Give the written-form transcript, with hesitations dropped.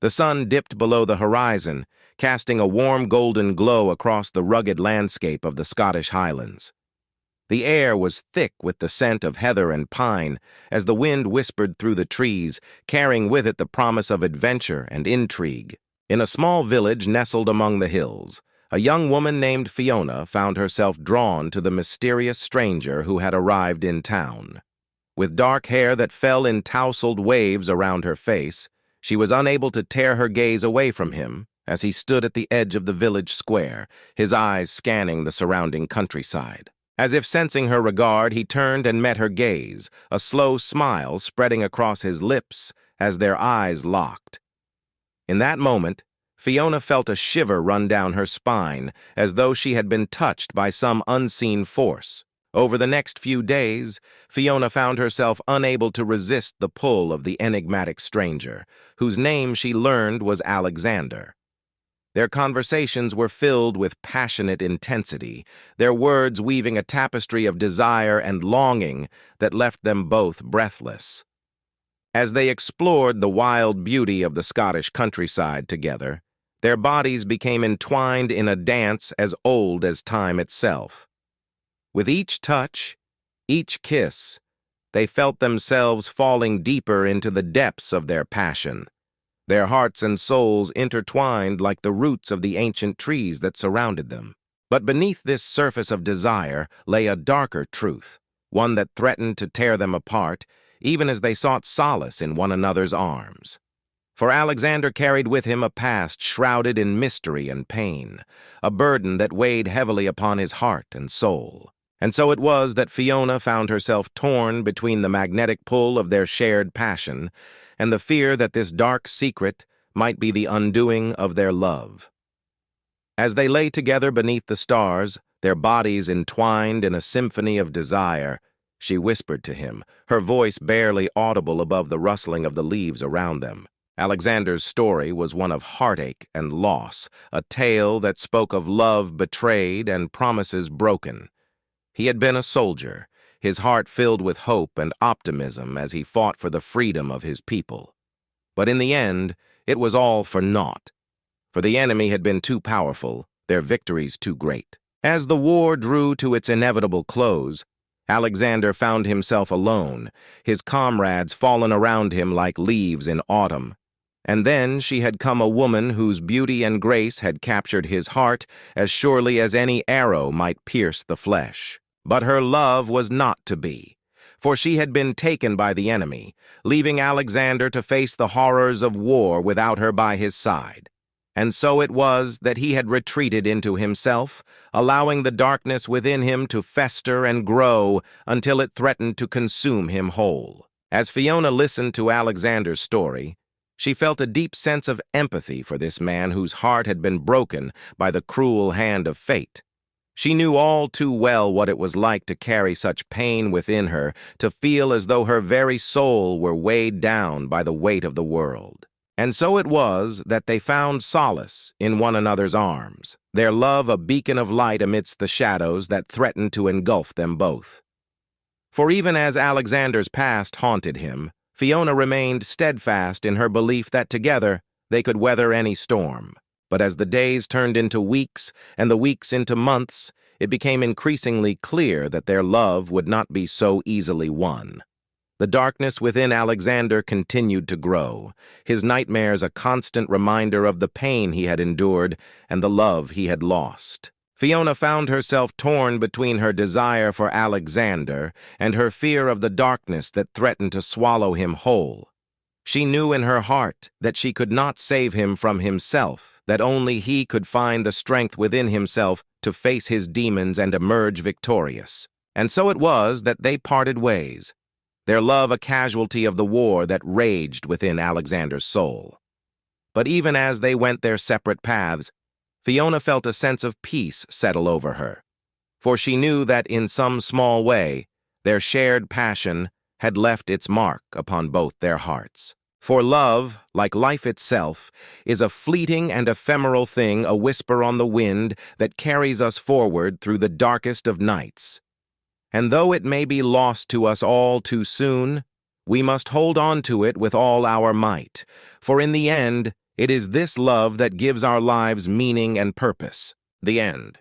The sun dipped below the horizon, casting a warm golden glow across the rugged landscape of the Scottish Highlands. The air was thick with the scent of heather and pine as the wind whispered through the trees, carrying with it the promise of adventure and intrigue. In a small village nestled among the hills, a young woman named Fiona found herself drawn to the mysterious stranger who had arrived in town. With dark hair that fell in tousled waves around her face, she was unable to tear her gaze away from him as he stood at the edge of the village square, his eyes scanning the surrounding countryside. As if sensing her regard, he turned and met her gaze, a slow smile spreading across his lips as their eyes locked. In that moment, Fiona felt a shiver run down her spine, as though she had been touched by some unseen force. Over the next few days, Fiona found herself unable to resist the pull of the enigmatic stranger, whose name she learned was Alexander. Their conversations were filled with passionate intensity, their words weaving a tapestry of desire and longing that left them both breathless. As they explored the wild beauty of the Scottish countryside together, their bodies became entwined in a dance as old as time itself. With each touch, each kiss, they felt themselves falling deeper into the depths of their passion, their hearts and souls intertwined like the roots of the ancient trees that surrounded them. But beneath this surface of desire lay a darker truth, one that threatened to tear them apart, even as they sought solace in one another's arms. For Alexander carried with him a past shrouded in mystery and pain, a burden that weighed heavily upon his heart and soul. And so it was that Fiona found herself torn between the magnetic pull of their shared passion and the fear that this dark secret might be the undoing of their love. As they lay together beneath the stars, their bodies entwined in a symphony of desire, she whispered to him, her voice barely audible above the rustling of the leaves around them. Alexander's story was one of heartache and loss, a tale that spoke of love betrayed and promises broken. He had been a soldier, his heart filled with hope and optimism as he fought for the freedom of his people. But in the end, it was all for naught, for the enemy had been too powerful, their victories too great. As the war drew to its inevitable close, Alexander found himself alone, his comrades fallen around him like leaves in autumn. And then she had come a woman whose beauty and grace had captured his heart as surely as any arrow might pierce the flesh. But her love was not to be, for she had been taken by the enemy, leaving Alexander to face the horrors of war without her by his side. And so it was that he had retreated into himself, allowing the darkness within him to fester and grow until it threatened to consume him whole. As Fiona listened to Alexander's story, she felt a deep sense of empathy for this man whose heart had been broken by the cruel hand of fate. She knew all too well what it was like to carry such pain within her, to feel as though her very soul were weighed down by the weight of the world. And so it was that they found solace in one another's arms, their love a beacon of light amidst the shadows that threatened to engulf them both. For even as Alexander's past haunted him, Fiona remained steadfast in her belief that together they could weather any storm. But as the days turned into weeks and the weeks into months, it became increasingly clear that their love would not be so easily won. The darkness within Alexander continued to grow, his nightmares a constant reminder of the pain he had endured and the love he had lost. Fiona found herself torn between her desire for Alexander and her fear of the darkness that threatened to swallow him whole. She knew in her heart that she could not save him from himself, that only he could find the strength within himself to face his demons and emerge victorious. And so it was that they parted ways, their love a casualty of the war that raged within Alexander's soul. But even as they went their separate paths, Fiona felt a sense of peace settle over her, for she knew that in some small way, their shared passion had left its mark upon both their hearts. For love, like life itself, is a fleeting and ephemeral thing, a whisper on the wind that carries us forward through the darkest of nights. And though it may be lost to us all too soon, we must hold on to it with all our might, for in the end, It is this love that gives our lives meaning and purpose. The end.